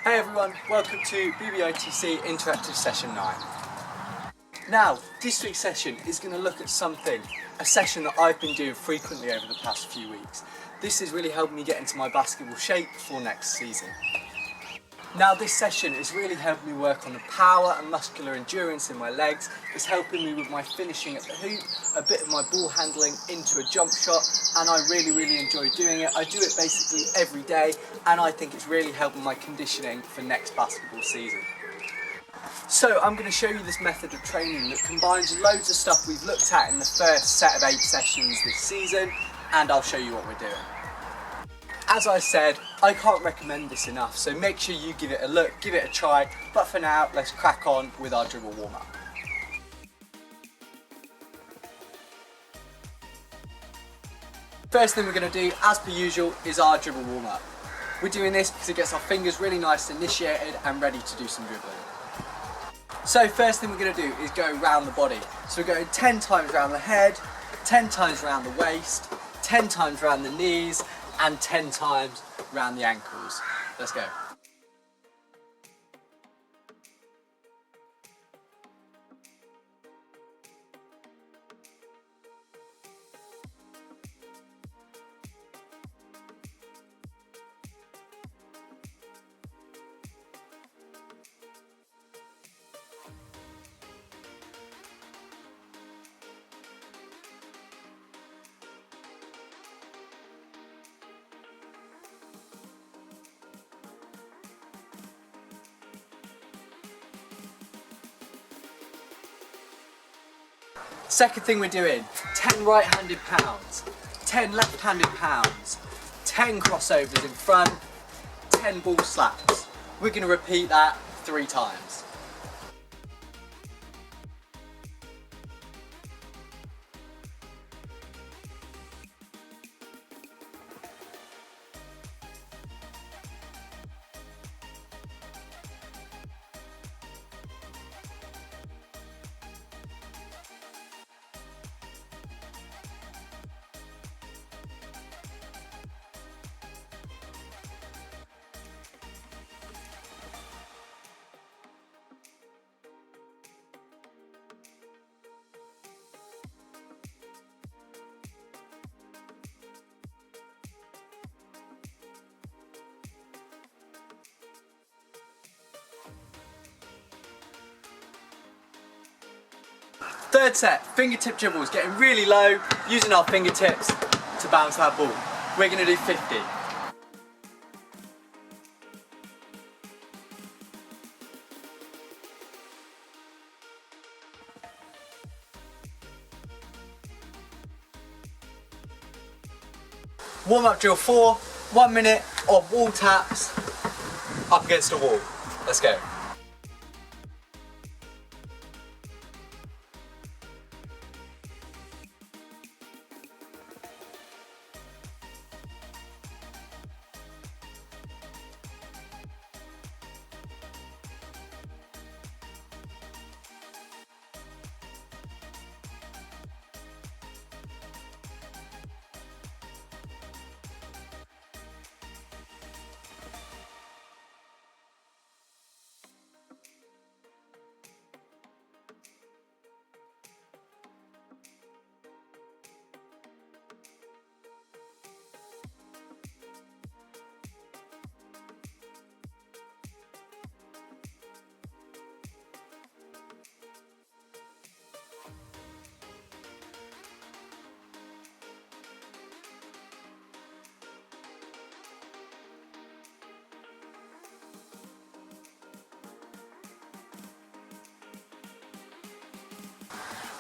Hey everyone, welcome to BBITC Interactive Session 9. Now, this week's session is going to look at a session that I've been doing frequently over the past few weeks. This is really helping me get into my basketball shape for next season. Now this session is really helping me work on the power and muscular endurance in my legs. It's helping me with my finishing at the hoop, a bit of my ball handling into a jump shot, and I really enjoy doing it. I do it basically every day, and I think it's really helping my conditioning for next basketball season. So I'm going to show you this method of training that combines loads of stuff we've looked at in the first set of 8 sessions this season, and I'll show you what we're doing. As I said, I can't recommend this enough, so make sure you give it a look, give it a try, but for now, let's crack on with our dribble warm-up. First thing we're going to do, as per usual, is our dribble warm-up. We're doing this because it gets our fingers really nice initiated and ready to do some dribbling. So first thing we're going to do is go round the body. So we're going 10 times round the head, 10 times round the waist, 10 times round the knees, and 10 times round the ankles. Let's go. Second thing we're doing, 10 right-handed pounds, 10 left-handed pounds, 10 crossovers in front, 10 ball slaps. We're going to repeat that 3 times. Third set, fingertip dribbles, getting really low, using our fingertips to bounce that ball. We're going to do 50. Warm-up drill 4, 1 minute of wall taps up against a wall. Let's go.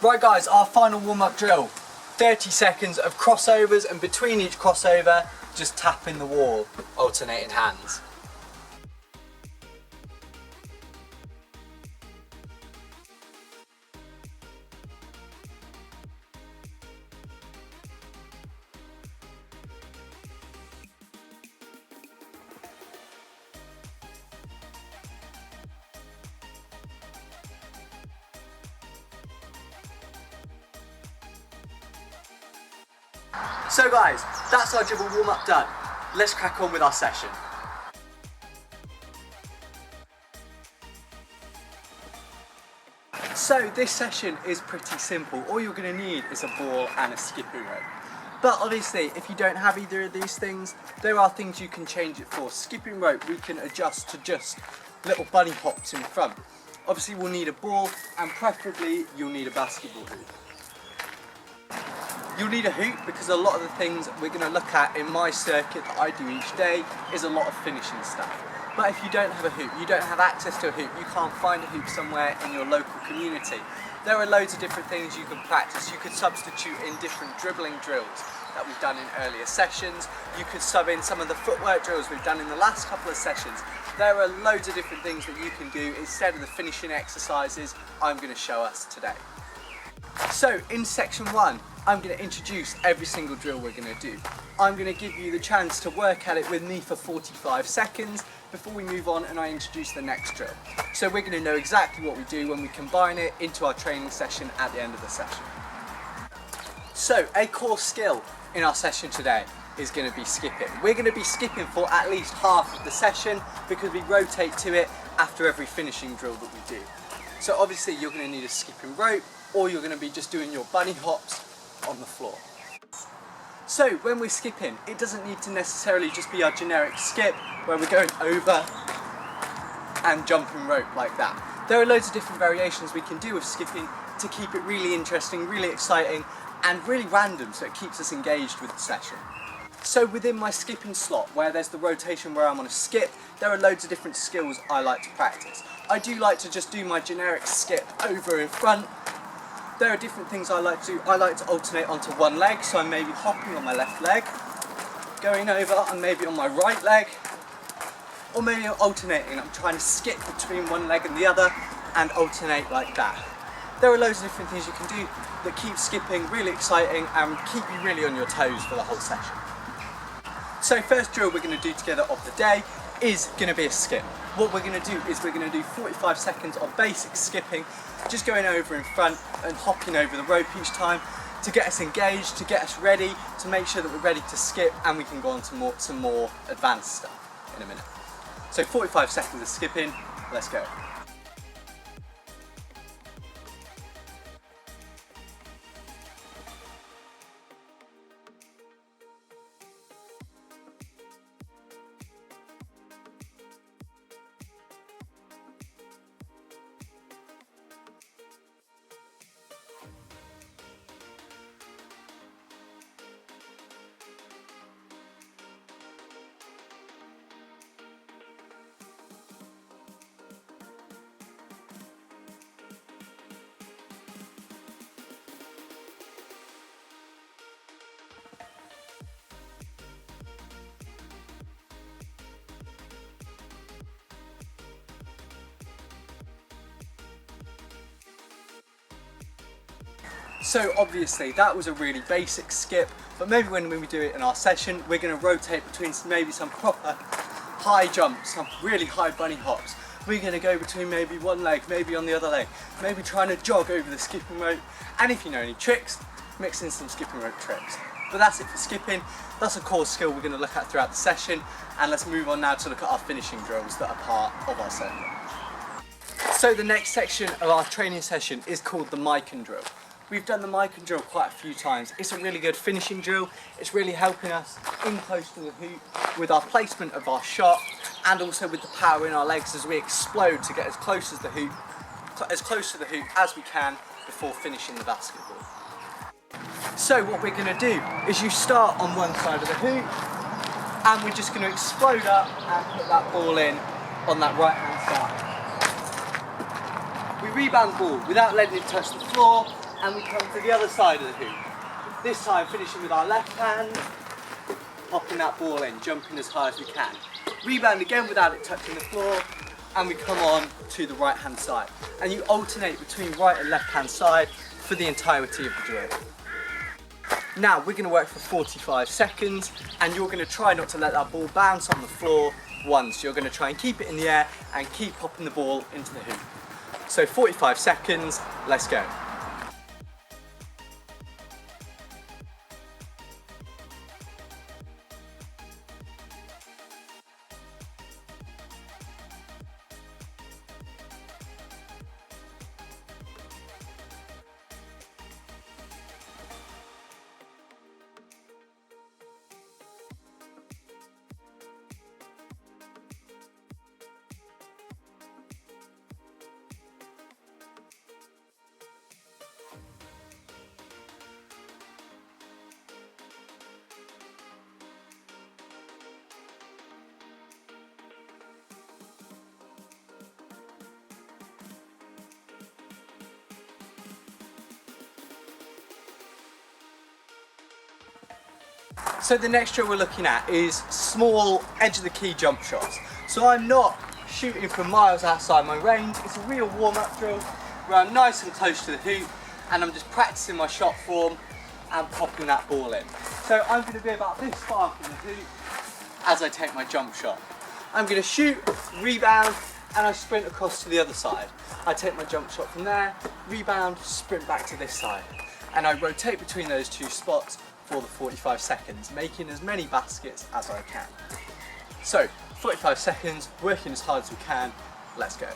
Right guys, our final warm-up drill. 30 seconds of crossovers, and between each crossover, just tapping the wall, alternating hands. So guys, that's our dribble warm-up done. Let's crack on with our session. So this session is pretty simple. All you're going to need is a ball and a skipping rope. But obviously, if you don't have either of these things, there are things you can change it for. Skipping rope we can adjust to just little bunny hops in front. Obviously we'll need a ball, and preferably you'll need a basketball hoop. You'll need a hoop because a lot of the things we're going to look at in my circuit that I do each day is a lot of finishing stuff. But if you don't have a hoop, you don't have access to a hoop, you can't find a hoop somewhere in your local community, there are loads of different things you can practice. You could substitute in different dribbling drills that we've done in earlier sessions. You could sub in some of the footwork drills we've done in the last couple of sessions. There are loads of different things that you can do instead of the finishing exercises I'm going to show us today. So in section 1, I'm going to introduce every single drill we're going to do. I'm going to give you the chance to work at it with me for 45 seconds before we move on and I introduce the next drill. So we're going to know exactly what we do when we combine it into our training session at the end of the session. So a core skill in our session today is going to be skipping. We're going to be skipping for at least half of the session because we rotate to it after every finishing drill that we do. So obviously you're going to need a skipping rope, or you're going to be just doing your bunny hops on the floor. So when we're skipping, it doesn't need to necessarily just be our generic skip where we're going over and jumping rope like that. There are loads of different variations we can do of skipping to keep it really interesting, really exciting and really random, so it keeps us engaged with the session. So within my skipping slot, where there's the rotation where I'm on a skip, there are loads of different skills I like to practice. I do like to just do my generic skip over in front. There are different things I like to do. I like to alternate onto one leg, so I'm maybe hopping on my left leg, going over and maybe on my right leg, or maybe I'm alternating. I'm trying to skip between one leg and the other and alternate like that. There are loads of different things you can do that keep skipping really exciting and keep you really on your toes for the whole session. So first drill we're going to do together of the day is going to be a skip. What we're going to do is we're going to do 45 seconds of basic skipping, just going over in front and hopping over the rope each time to get us engaged, to get us ready, to make sure that we're ready to skip, and we can go on to some more advanced stuff in a minute. So 45 seconds of skipping, let's go. So obviously that was a really basic skip, but maybe when we do it in our session, we're going to rotate between maybe some proper high jumps, some really high bunny hops. We're going to go between maybe one leg, maybe on the other leg, maybe trying to jog over the skipping rope, and if you know any tricks, mix in some skipping rope tricks. But that's it for skipping. That's a core skill we're going to look at throughout the session, and let's move on now to look at our finishing drills that are part of our circuit. So the next section of our training session is called the Mikan Drill. We've done the Mikan Drill quite a few times. It's a really good finishing drill. It's really helping us in close to the hoop with our placement of our shot, and also with the power in our legs as we explode to get as close to the hoop as we can before finishing the basketball. So what we're going to do is you start on one side of the hoop, and we're just going to explode up and put that ball in on that right hand side. We rebound the ball without letting it touch the floor, and we come to the other side of the hoop. This time finishing with our left hand, popping that ball in, jumping as high as we can. Rebound again without it touching the floor, and we come on to the right hand side. And you alternate between right and left hand side for the entirety of the drill. Now we're going to work for 45 seconds, and you're going to try not to let that ball bounce on the floor once. You're going to try and keep it in the air and keep popping the ball into the hoop. So 45 seconds, let's go. So the next drill we're looking at is small edge of the key jump shots. So I'm not shooting from miles outside my range, it's a real warm-up drill where I'm nice and close to the hoop and I'm just practicing my shot form and popping that ball in. So I'm going to be about this far from the hoop as I take my jump shot. I'm going to shoot, rebound, and I sprint across to the other side. I take my jump shot from there, rebound, sprint back to this side. And I rotate between those two spots for the 45 seconds, making as many baskets as I can. So, 45 seconds, working as hard as we can, let's go.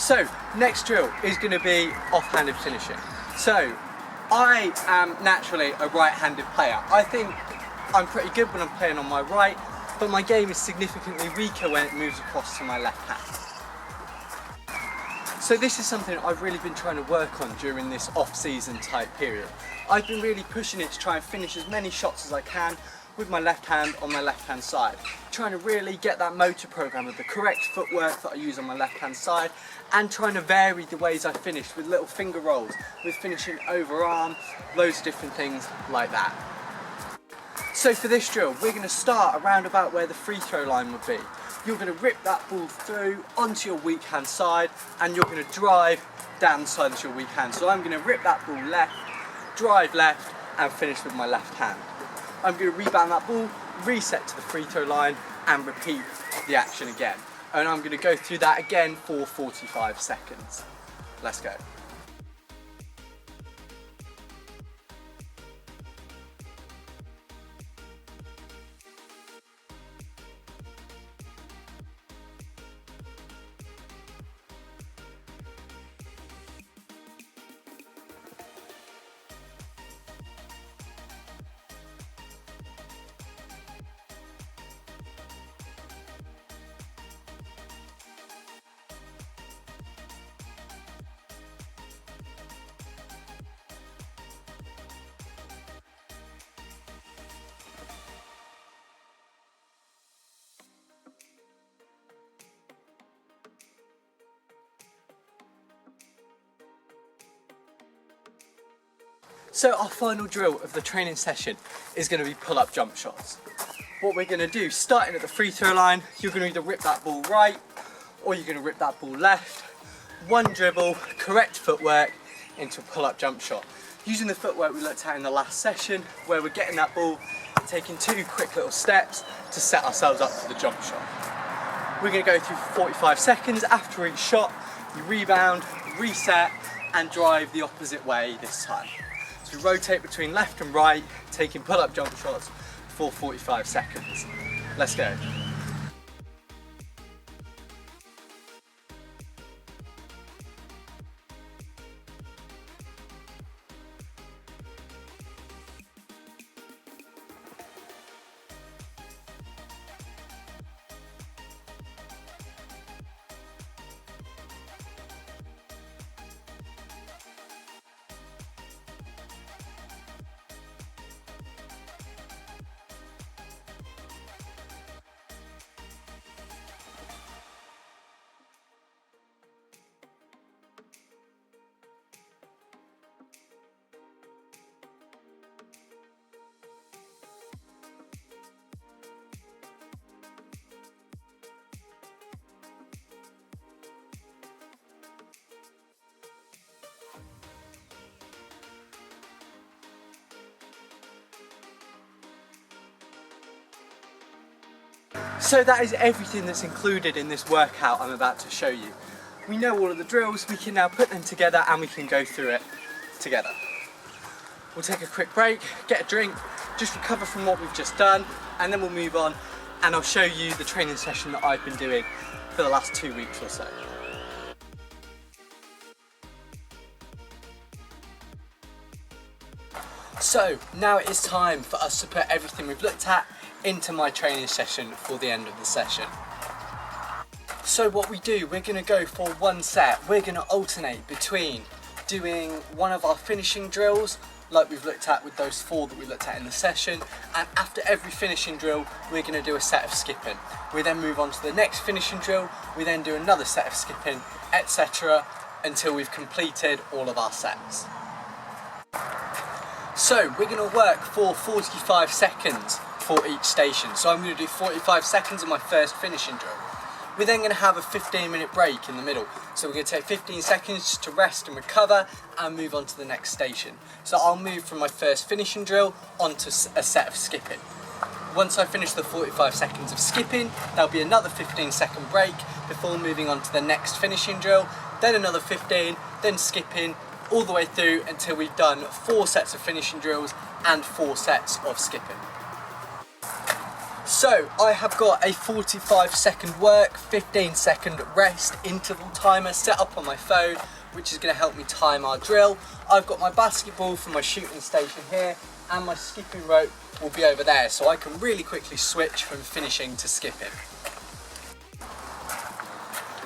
So, next drill is going to be off-handed finishing. So, I am naturally a right-handed player. I think I'm pretty good when I'm playing on my right, but my game is significantly weaker when it moves across to my left hand. So this is something I've really been trying to work on during this off-season type period. I've been really pushing it to try and finish as many shots as I can with my left hand on my left hand side, trying to really get that motor program of the correct footwork that I use on my left hand side, and trying to vary the ways I finish with little finger rolls, with finishing overarm, loads of different things like that. So for this drill, we're going to start around about where the free throw line would be. You're going to rip that ball through onto your weak hand side, and you're going to drive down the side of your weak hand. So I'm going to rip that ball left, drive left, and finish with my left hand. I'm going to rebound that ball, reset to the free throw line, and repeat the action again. And I'm going to go through that again for 45 seconds. Let's go. So our final drill of the training session is going to be pull-up jump shots. What we're going to do, starting at the free throw line, you're going to either rip that ball right or you're going to rip that ball left. One dribble, correct footwork into a pull-up jump shot. Using the footwork we looked at in the last session, where we're getting that ball, taking two quick little steps to set ourselves up for the jump shot. We're going to go through 45 seconds. After each shot, you rebound, reset, and drive the opposite way this time. So we rotate between left and right, taking pull-up jump shots for 45 seconds. Let's go. So that is everything that's included in this workout I'm about to show you. We know all of the drills, we can now put them together and we can go through it together. We'll take a quick break, get a drink, just recover from what we've just done, and then we'll move on and I'll show you the training session that I've been doing for the last 2 weeks or so. So now it is time for us to put everything we've looked at into my training session for the end of the session. So what we do, we're going to go for one set. We're going to alternate between doing one of our finishing drills like we've looked at with those 4 that we looked at in the session, and after every finishing drill we're going to do a set of skipping. We then move on to the next finishing drill, we then do another set of skipping, etc. until we've completed all of our sets. So we're going to work for 45 seconds for each station. So I'm going to do 45 seconds of my first finishing drill. We're then going to have a 15-minute break in the middle. So we're going to take 15 seconds to rest and recover and move on to the next station. So I'll move from my first finishing drill onto a set of skipping. Once I finish the 45 seconds of skipping, there'll be another 15-second break before moving on to the next finishing drill, then another 15, then skipping, all the way through until we've done 4 sets of finishing drills and 4 sets of skipping. So I have got a 45-second work, 15-second rest interval timer set up on my phone, which is going to help me time our drill. I've got my basketball for my shooting station here, and my skipping rope will be over there, so I can really quickly switch from finishing to skipping.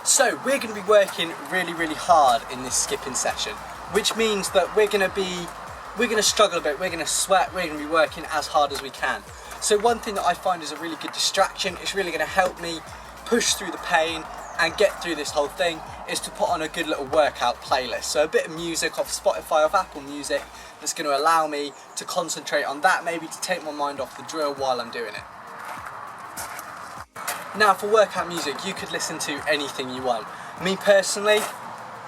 So we're going to be working really hard in this skipping session, which means that we're going to struggle a bit, we're going to sweat, we're going to be working as hard as we can. So one thing that I find is a really good distraction, it's really going to help me push through the pain and get through this whole thing, is to put on a good little workout playlist. So a bit of music off Spotify, off Apple Music, that's going to allow me to concentrate on that, maybe to take my mind off the drill while I'm doing it. Now for workout music, you could listen to anything you want. Me personally,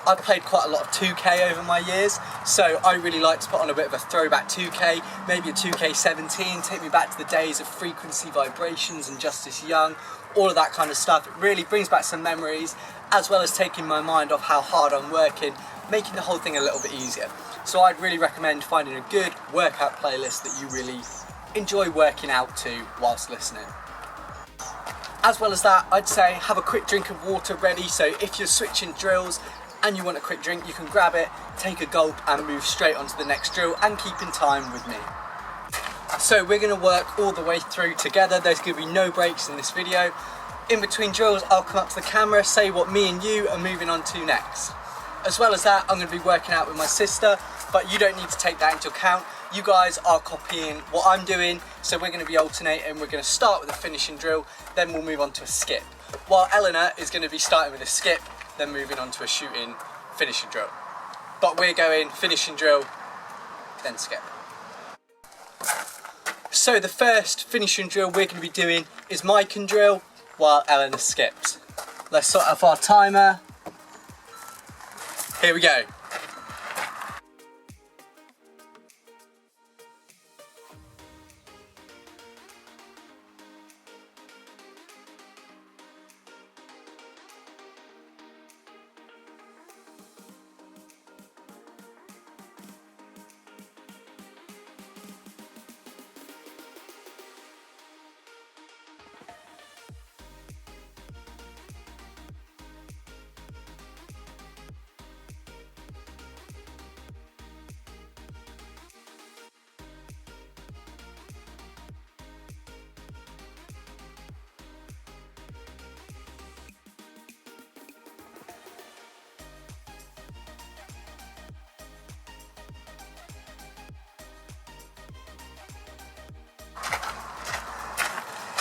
I've played quite a lot of 2K over my years, so I really like to put on a bit of a throwback 2K, maybe a 2K17, take me back to the days of Frequency Vibrations and Justice Young, all of that kind of stuff. It really brings back some memories, as well as taking my mind off how hard I'm working, making the whole thing a little bit easier. So I'd really recommend finding a good workout playlist that you really enjoy working out to whilst listening. As well as that, I'd say have a quick drink of water ready, so if you're switching drills and you want a quick drink, you can grab it, take a gulp and move straight onto the next drill and keep in time with me. So we're going to work all the way through together. There's going to be no breaks in this video. In between drills, I'll come up to the camera, say what me and you are moving on to next. As well as that, I'm going to be working out with my sister, but you don't need to take that into account. You guys are copying what I'm doing, so we're going to be alternating. We're going to start with a finishing drill, then we'll move on to a skip. While Eleanor is going to be starting with a skip, then moving on to a shooting finishing drill. But we're going finishing drill, then skip. So the first finishing drill we're going to be doing is Mikan Drill while Eleanor skips. Let's start off our timer. Here we go.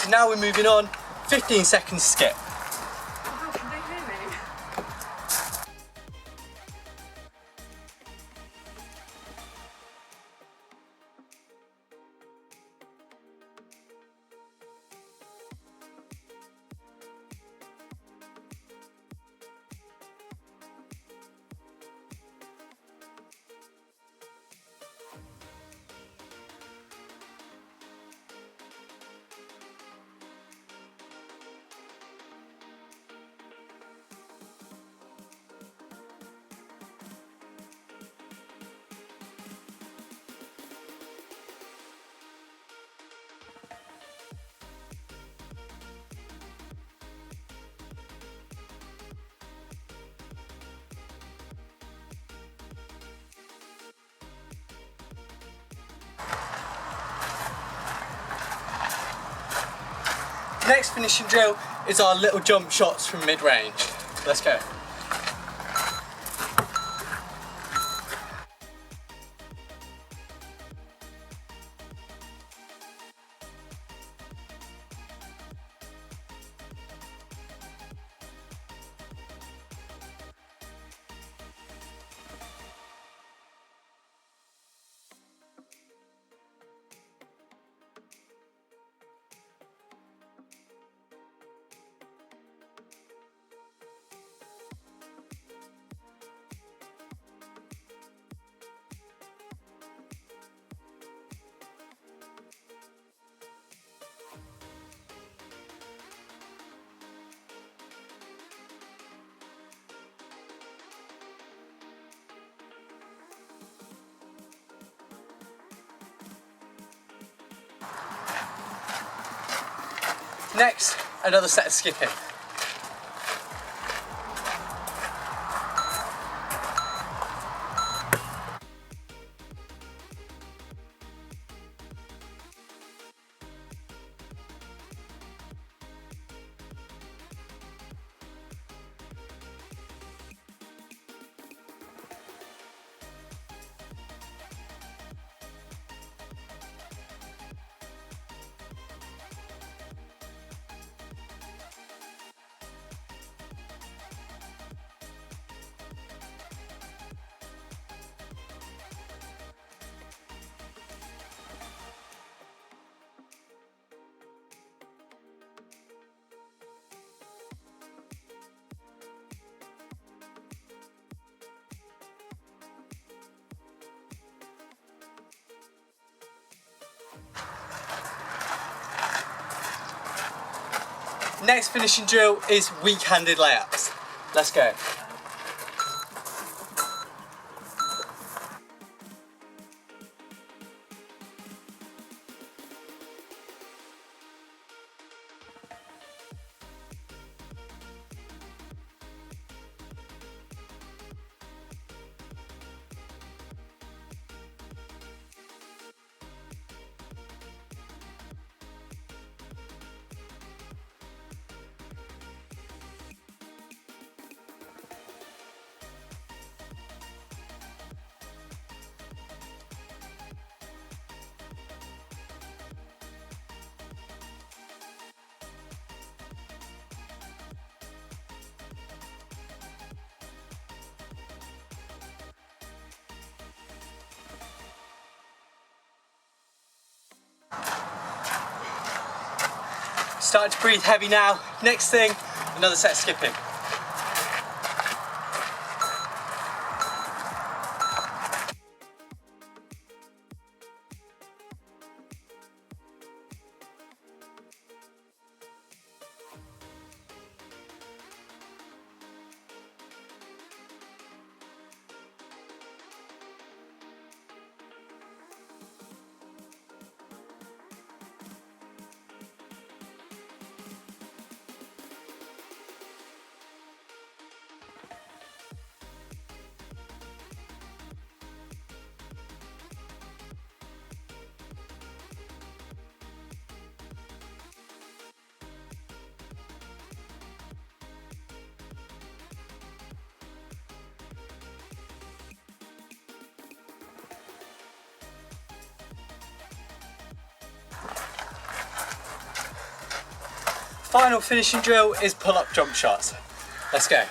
So now we're moving on, 15 seconds skip. How can they hear me? Next finishing drill is our little jump shots from mid-range. Let's go. Next, another set of skipping. Next finishing drill is weak-handed layups. Let's go. Starting to breathe heavy now. Next thing, another set of skipping. Final finishing drill is pull-up jump shots. Let's go.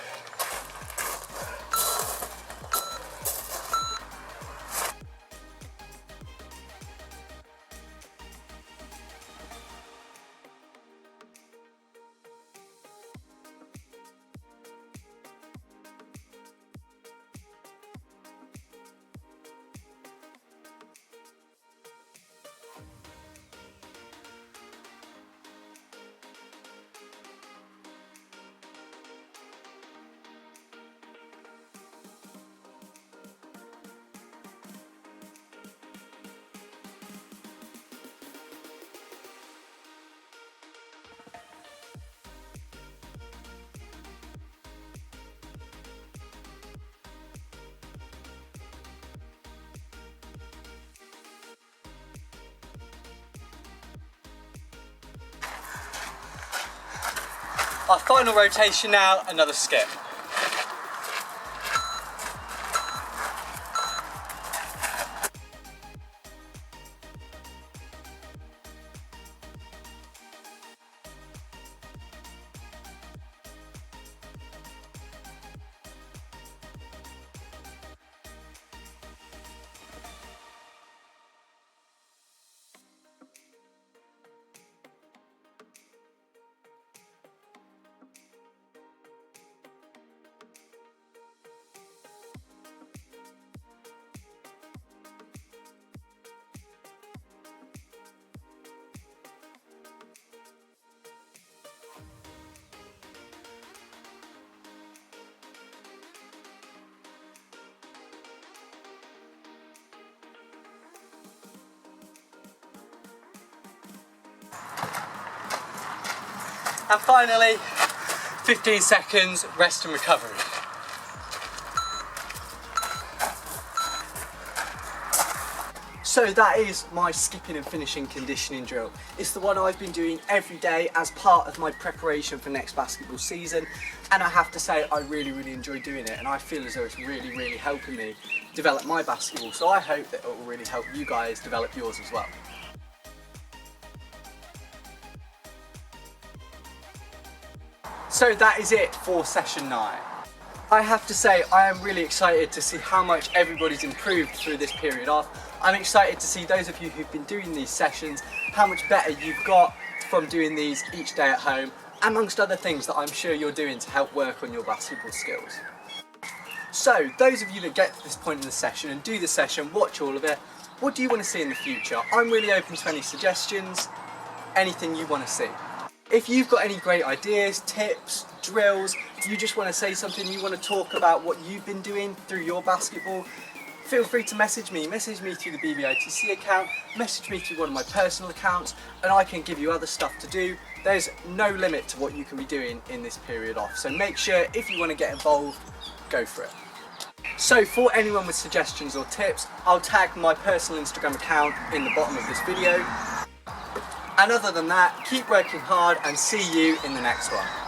Our final rotation now, another skip. And finally, 15 seconds rest and recovery. So that is my skipping and finishing conditioning drill. It's the one I've been doing every day as part of my preparation for next basketball season, and I have to say I really enjoy doing it, and I feel as though it's really helping me develop my basketball, so I hope that it will really help you guys develop yours as well. So that is it for session 9. I have to say I am really excited to see how much everybody's improved through this period off. I'm excited to see those of you who've been doing these sessions, how much better you've got from doing these each day at home, amongst other things that I'm sure you're doing to help work on your basketball skills. So those of you that get to this point in the session and do the session, watch all of it, what do you want to see in the future? I'm really open to any suggestions, anything you want to see. If you've got any great ideas, tips, drills, you just want to say something, you want to talk about what you've been doing through your basketball, feel free to message me through the BBITC account, message me through one of my personal accounts, and I can give you other stuff to do. There's no limit to what you can be doing in this period off, so make sure if you want to get involved, go for it. So for anyone with suggestions or tips, I'll tag my personal Instagram account in the bottom of this video. And other than that, keep working hard and see you in the next one.